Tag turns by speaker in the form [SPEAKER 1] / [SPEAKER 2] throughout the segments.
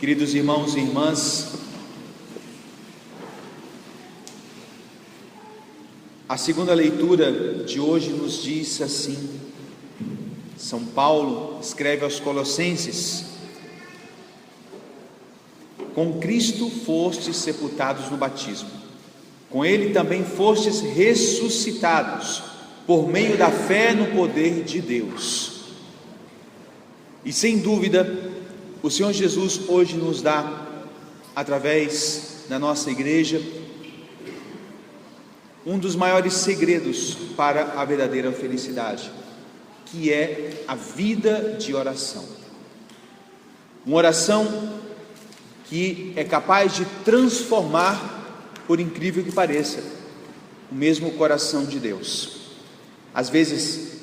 [SPEAKER 1] Queridos irmãos e irmãs, a segunda leitura de hoje nos diz assim: São Paulo escreve aos Colossenses: com Cristo fostes sepultados no batismo, com Ele também fostes ressuscitados, por meio da fé no poder de Deus. E sem dúvida, o Senhor Jesus hoje nos dá, através da nossa igreja, um dos maiores segredos para a verdadeira felicidade, que é a vida de oração. Uma oração que é capaz de transformar, por incrível que pareça, o mesmo coração de Deus. Às vezes,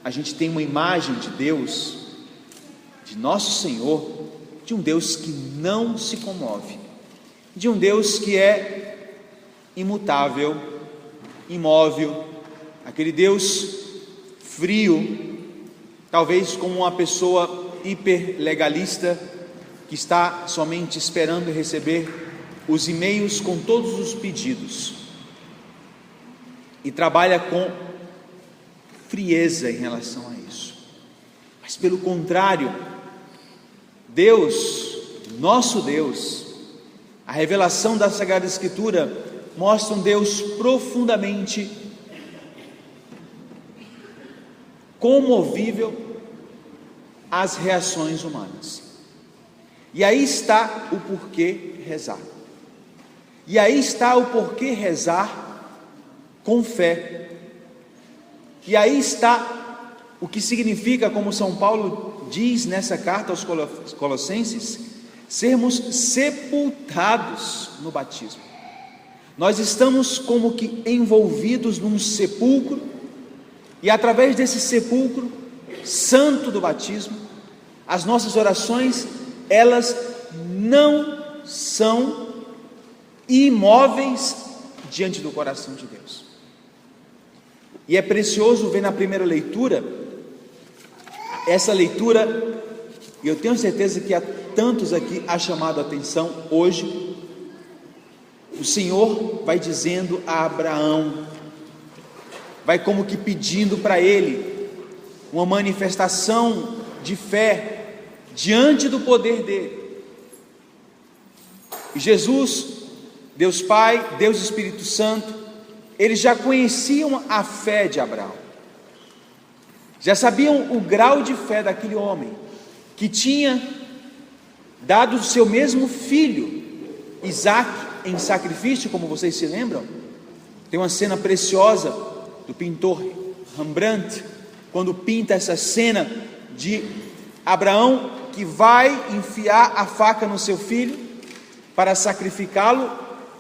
[SPEAKER 1] a gente tem uma imagem de Deus, de nosso Senhor, de um Deus que não se comove, de um Deus que é imutável, imóvel, aquele Deus frio, talvez como uma pessoa hiperlegalista que está somente esperando receber os e-mails com todos os pedidos e trabalha com frieza em relação a isso. Mas pelo contrário, Deus, nosso Deus, a revelação da Sagrada Escritura mostra um Deus profundamente comovível às reações humanas. E aí está o porquê rezar. E aí está o porquê rezar com fé. E aí está o que significa, como São Paulo diz nessa carta aos Colossenses, sermos sepultados no batismo. Nós estamos como que envolvidos num sepulcro, e através desse sepulcro santo do batismo, as nossas orações, elas não são imóveis diante do coração de Deus. E é precioso ver na primeira leitura, essa leitura, e eu tenho certeza que a tantos aqui ha chamado a atenção hoje. O Senhor vai dizendo a Abraão, vai como que pedindo para ele uma manifestação de fé diante do poder dele. E Jesus, Deus Pai, Deus Espírito Santo, eles já conheciam a fé de Abraão, já sabiam o grau de fé daquele homem, que tinha dado o seu mesmo filho, Isaac, em sacrifício, como vocês se lembram. Tem uma cena preciosa do pintor Rembrandt, quando pinta essa cena de Abraão que vai enfiar a faca no seu filho para sacrificá-lo,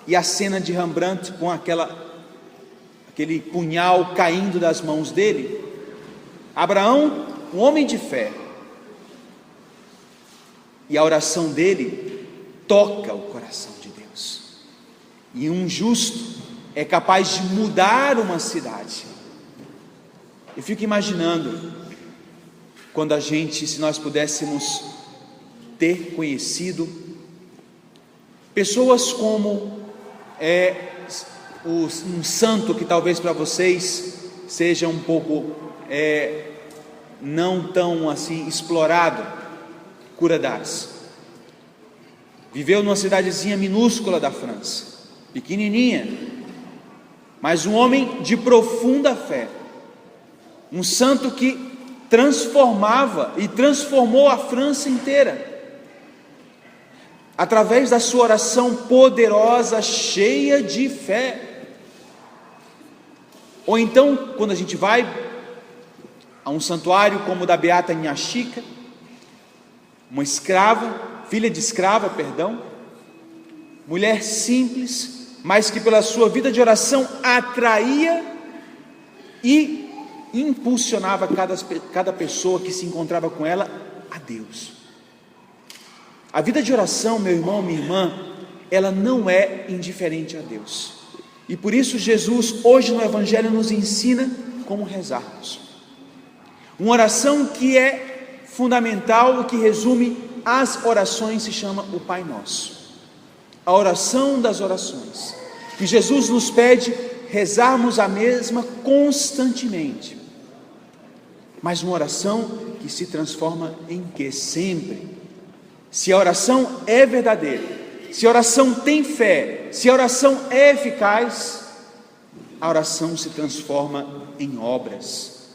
[SPEAKER 1] e a cena de Rembrandt com aquele punhal caindo das mãos dele. Abraão, um homem de fé, e a oração dele toca o coração de Deus. E um justo é capaz de mudar uma cidade. Eu fico imaginando quando se nós pudéssemos ter conhecido pessoas como um santo que talvez para vocês seja um pouco não tão assim explorado, Cura d'Ars. Viveu numa cidadezinha minúscula da França, pequenininha, mas um homem de profunda fé, um santo que transformava e transformou a França inteira, através da sua oração poderosa, cheia de fé. Ou então, quando a gente vai a um santuário como o da Beata Inhaxica, uma escrava, filha de escrava, mulher simples, mas que pela sua vida de oração atraía e impulsionava cada pessoa que se encontrava com ela a Deus. A vida de oração, meu irmão, minha irmã, ela não é indiferente a Deus. E por isso Jesus hoje no Evangelho nos ensina como rezarmos. Uma oração que é fundamental, que resume as orações se chama o Pai Nosso, a oração das orações, que Jesus nos pede rezarmos a mesma constantemente, mas uma oração que se transforma em quê? Sempre. Se a oração é verdadeira, se a oração tem fé, se a oração é eficaz, a oração se transforma em obras.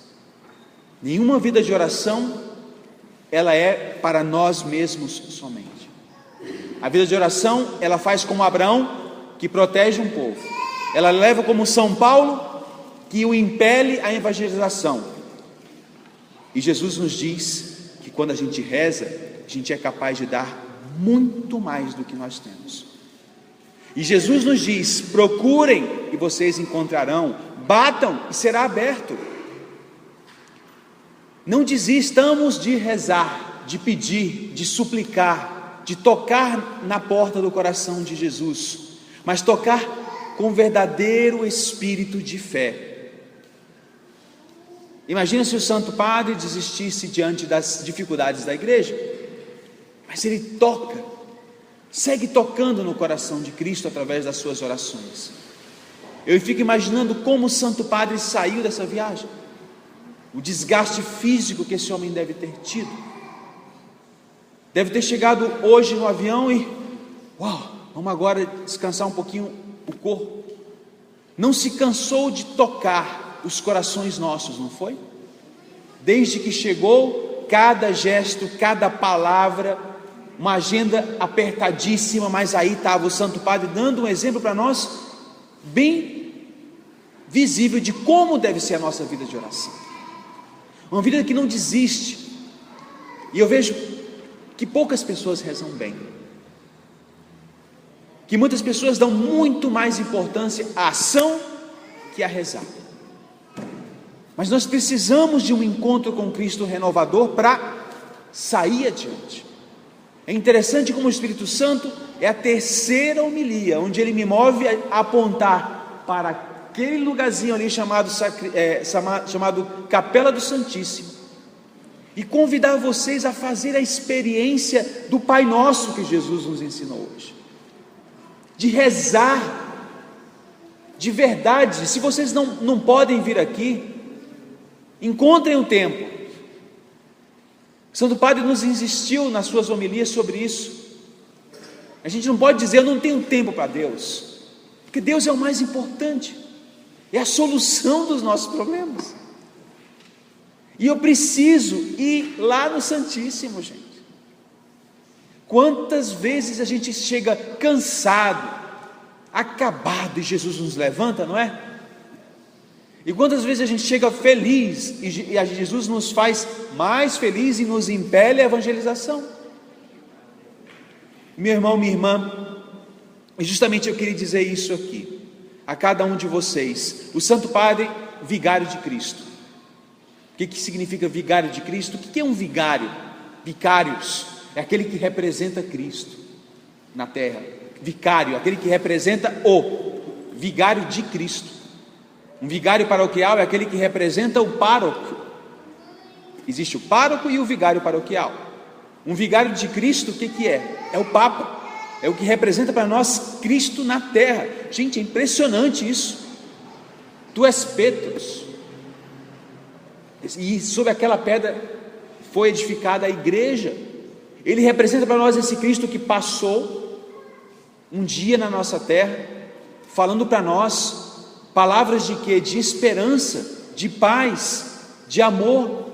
[SPEAKER 1] Nenhuma vida de oração, ela é para nós mesmos somente. A vida de oração, ela faz como Abraão, que protege um povo. Ela leva como São Paulo, que o impele à evangelização. E Jesus nos diz que quando a gente reza, a gente é capaz de dar muito mais do que nós temos. E Jesus nos diz: procurem e vocês encontrarão, batam e será aberto. Não desistamos de rezar, de pedir, de suplicar, de tocar na porta do coração de Jesus, mas tocar com verdadeiro espírito de fé. Imagina se o Santo Padre desistisse diante das dificuldades da igreja, mas ele toca, segue tocando no coração de Cristo através das suas orações. Eu fico imaginando como o Santo Padre saiu dessa viagem, o desgaste físico que esse homem deve ter tido. Deve ter chegado hoje no avião e, vamos agora descansar um pouquinho o corpo. Não se cansou de tocar os corações nossos, não foi? Desde que chegou, cada gesto, cada palavra, uma agenda apertadíssima, mas aí estava o Santo Padre dando um exemplo para nós, bem visível de como deve ser a nossa vida de oração. Uma vida que não desiste. E eu vejo que poucas pessoas rezam bem, que muitas pessoas dão muito mais importância à ação que a rezar. Mas nós precisamos de um encontro com Cristo renovador para sair adiante. É interessante como o Espírito Santo é a terceira homilia, onde ele me move a apontar para aquele lugarzinho ali chamado Capela do Santíssimo, e convidar vocês a fazer a experiência do Pai Nosso que Jesus nos ensinou hoje, de rezar de verdade. Se vocês não podem vir aqui, encontrem um tempo. Santo Padre nos insistiu nas suas homilias sobre isso. A gente não pode dizer: eu não tenho tempo para Deus, porque Deus é o mais importante, é a solução dos nossos problemas. E eu preciso ir lá no Santíssimo, gente. Quantas vezes a gente chega cansado, acabado, e Jesus nos levanta, não é? E quantas vezes a gente chega feliz e Jesus nos faz mais feliz e nos impele à evangelização. Meu irmão, minha irmã, e justamente eu queria dizer isso aqui a cada um de vocês. O Santo Padre, vigário de Cristo. O que significa vigário de Cristo? O que é um vigário? Vicários é aquele que representa Cristo na terra. Vicário, aquele que representa o vigário de Cristo. Um vigário paroquial é aquele que representa o pároco. Existe o pároco e o vigário paroquial. Um vigário de Cristo, o que é? É o Papa, é o que representa para nós Cristo na terra. Gente, é impressionante isso. Tu és Petrus, e sobre aquela pedra foi edificada a igreja. Ele representa para nós esse Cristo que passou um dia na nossa terra, falando para nós palavras de quê? De esperança, de paz, de amor.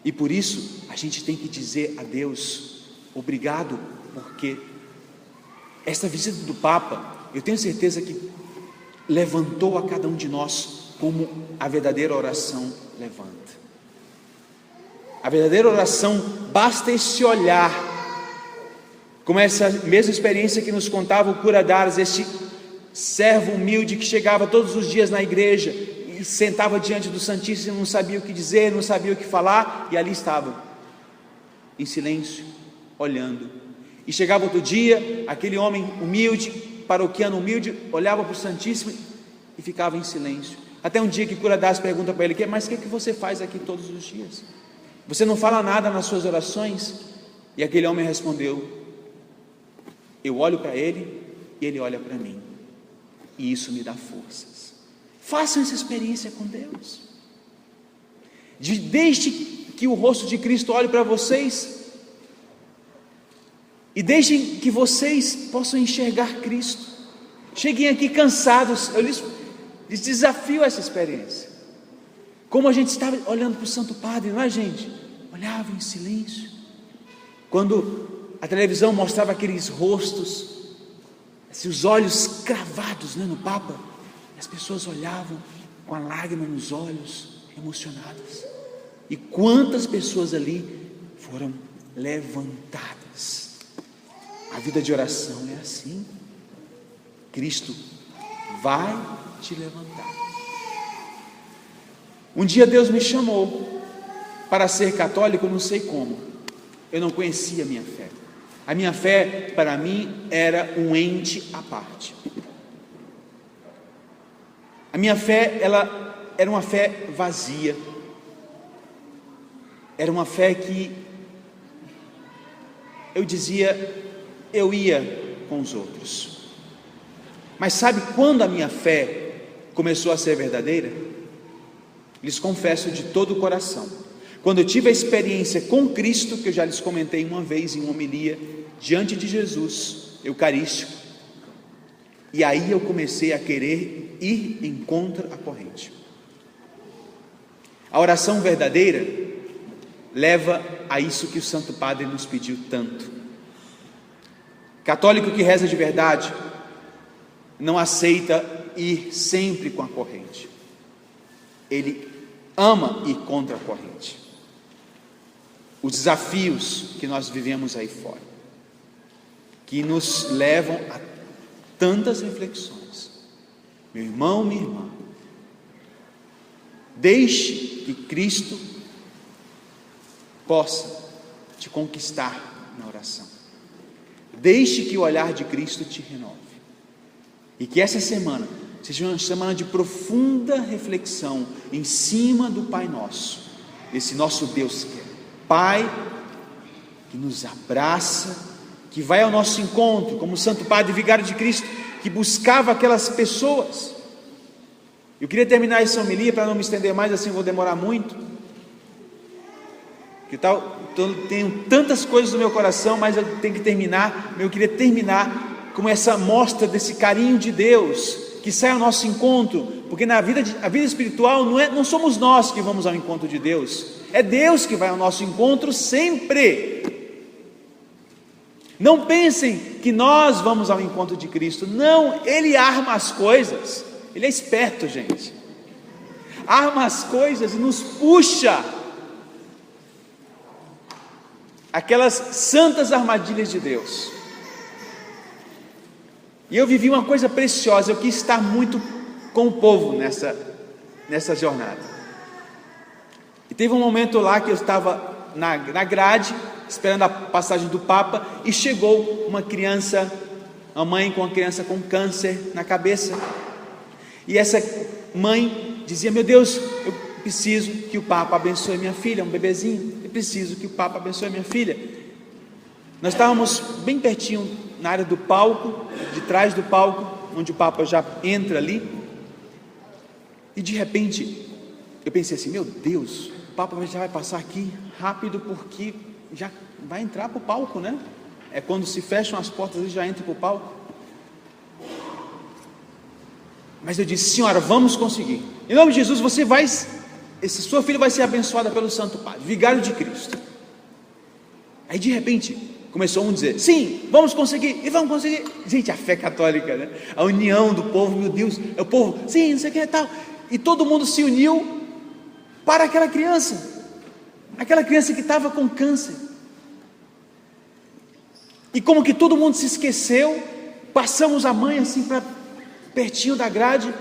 [SPEAKER 1] E por isso a gente tem que dizer a Deus obrigado, porque esta visita do Papa, eu tenho certeza que levantou a cada um de nós como a verdadeira oração levanta. A verdadeira oração, basta esse olhar, como essa mesma experiência que nos contava o cura d'Ars, este servo humilde que chegava todos os dias na igreja e sentava diante do Santíssimo, não sabia o que dizer, não sabia o que falar, e ali estava, em silêncio, olhando. E chegava outro dia, aquele homem humilde, paroquiano humilde, olhava para o Santíssimo e ficava em silêncio. Até um dia que o cura d'Ars pergunta para ele: mas o que você faz aqui todos os dias? Você não fala nada nas suas orações? E aquele homem respondeu: eu olho para ele e ele olha para mim, e isso me dá forças. Façam essa experiência com Deus. Desde que o rosto de Cristo olhe para vocês, e deixem que vocês possam enxergar Cristo. Cheguem aqui cansados, eu lhes desafio essa experiência. Como a gente estava olhando para o Santo Padre, não é, gente? Olhava em silêncio. Quando a televisão mostrava aqueles rostos, assim, os olhos cravados, né, no Papa, as pessoas olhavam com a lágrima nos olhos, emocionadas. E quantas pessoas ali foram levantadas. A vida de oração é assim. Cristo vai te levantar. Um dia Deus me chamou para ser católico, não sei como. Eu não conhecia a minha fé. A minha fé, para mim, era um ente à parte. A minha fé, ela era uma fé vazia. Era uma fé que eu dizia, eu ia com os outros. Mas sabe quando a minha fé começou a ser verdadeira? Lhes confesso de todo o coração, quando eu tive a experiência com Cristo, que eu já lhes comentei uma vez em uma homilia, diante de Jesus, eucarístico, e aí eu comecei a querer ir em contra a corrente. A oração verdadeira leva a isso que o Santo Padre nos pediu tanto. Católico que reza de verdade não aceita ir sempre com a corrente. Ele ama ir contra a corrente. Os desafios que nós vivemos aí fora, que nos levam a tantas reflexões. Meu irmão, minha irmã, deixe que Cristo possa te conquistar na oração. Deixe que o olhar de Cristo te renove. E que essa semana seja uma semana de profunda reflexão em cima do Pai Nosso, esse nosso Deus que é Pai, que nos abraça, que vai ao nosso encontro, como o Santo Padre Vigário de Cristo, que buscava aquelas pessoas. Eu queria terminar essa homilia, para não me estender mais, assim vou demorar muito, que tal, tenho tantas coisas no meu coração, mas eu tenho que terminar. Eu queria terminar com essa mostra desse carinho de Deus, que sai ao nosso encontro, porque a vida espiritual não somos nós que vamos ao encontro de Deus, é Deus que vai ao nosso encontro sempre. Não pensem que nós vamos ao encontro de Cristo, não, Ele arma as coisas, Ele é esperto, gente, arma as coisas e nos puxa aquelas santas armadilhas de Deus. E eu vivi uma coisa preciosa, eu quis estar muito com o povo nessa jornada. E teve um momento lá que eu estava na grade, esperando a passagem do Papa, e chegou uma criança, uma mãe com uma criança com câncer na cabeça, e essa mãe dizia: meu Deus, eu preciso que o Papa abençoe minha filha, um bebezinho, eu preciso que o Papa abençoe minha filha. Nós estávamos bem pertinho na área do palco, de trás do palco, onde o Papa já entra ali, e de repente eu pensei assim: meu Deus, o Papa já vai passar aqui rápido, porque já vai entrar para o palco, né? É quando se fecham as portas, ele já entra para o palco. Mas eu disse: senhora, vamos conseguir, em nome de Jesus, sua filha vai ser abençoada pelo Santo Padre, Vigário de Cristo. Aí de repente começou um a dizer: sim, vamos conseguir, e vamos conseguir. Gente, a fé católica, né? A união do povo, meu Deus, é o povo, sim, não sei o que e tal, e todo mundo se uniu para aquela criança que estava com câncer. E como que todo mundo se esqueceu, passamos a mãe assim para pertinho da grade,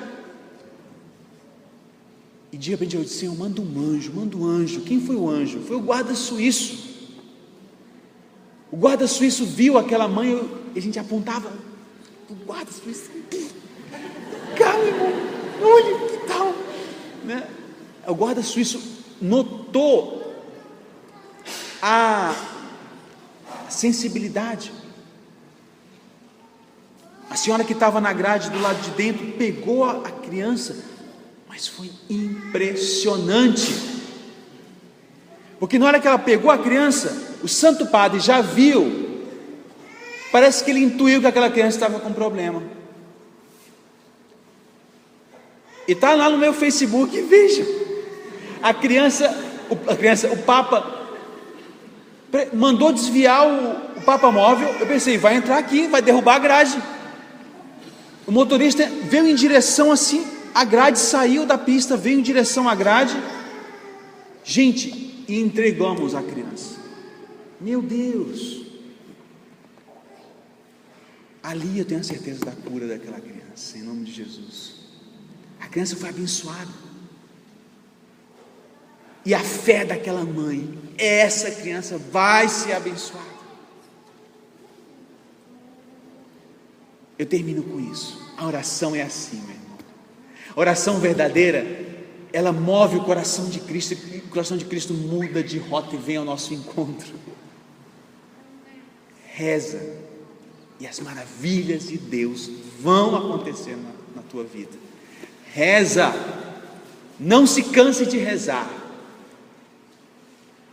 [SPEAKER 1] e de repente eu disse: Senhor, manda um anjo. Quem foi o anjo? Foi o guarda suíço. O guarda suíço viu aquela mãe, e a gente apontava: o guarda suíço, calma, irmão, olha que tal, né? O guarda suíço notou a sensibilidade. A senhora que estava na grade do lado de dentro pegou a criança, mas foi impressionante, porque na hora que ela pegou a criança, o Santo Padre já viu, parece que ele intuiu que aquela criança estava com problema. E está lá no meu Facebook, veja, o Papa mandou desviar o Papa móvel. Eu pensei, vai entrar aqui, vai derrubar a grade. O motorista veio em direção assim, a grade saiu da pista, veio em direção à grade, gente, e entregamos a criança. Meu Deus, ali eu tenho a certeza da cura daquela criança, em nome de Jesus. A criança foi abençoada, e a fé daquela mãe, essa criança vai ser abençoada. Eu termino com isso. A oração é assim, meu irmão. A oração verdadeira, ela move o coração de Cristo, e o coração de Cristo muda de rota e vem ao nosso encontro. Reza, e as maravilhas de Deus vão acontecer na tua vida. Reza, não se canse de rezar.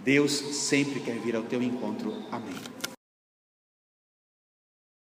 [SPEAKER 1] Deus sempre quer vir ao teu encontro. Amém.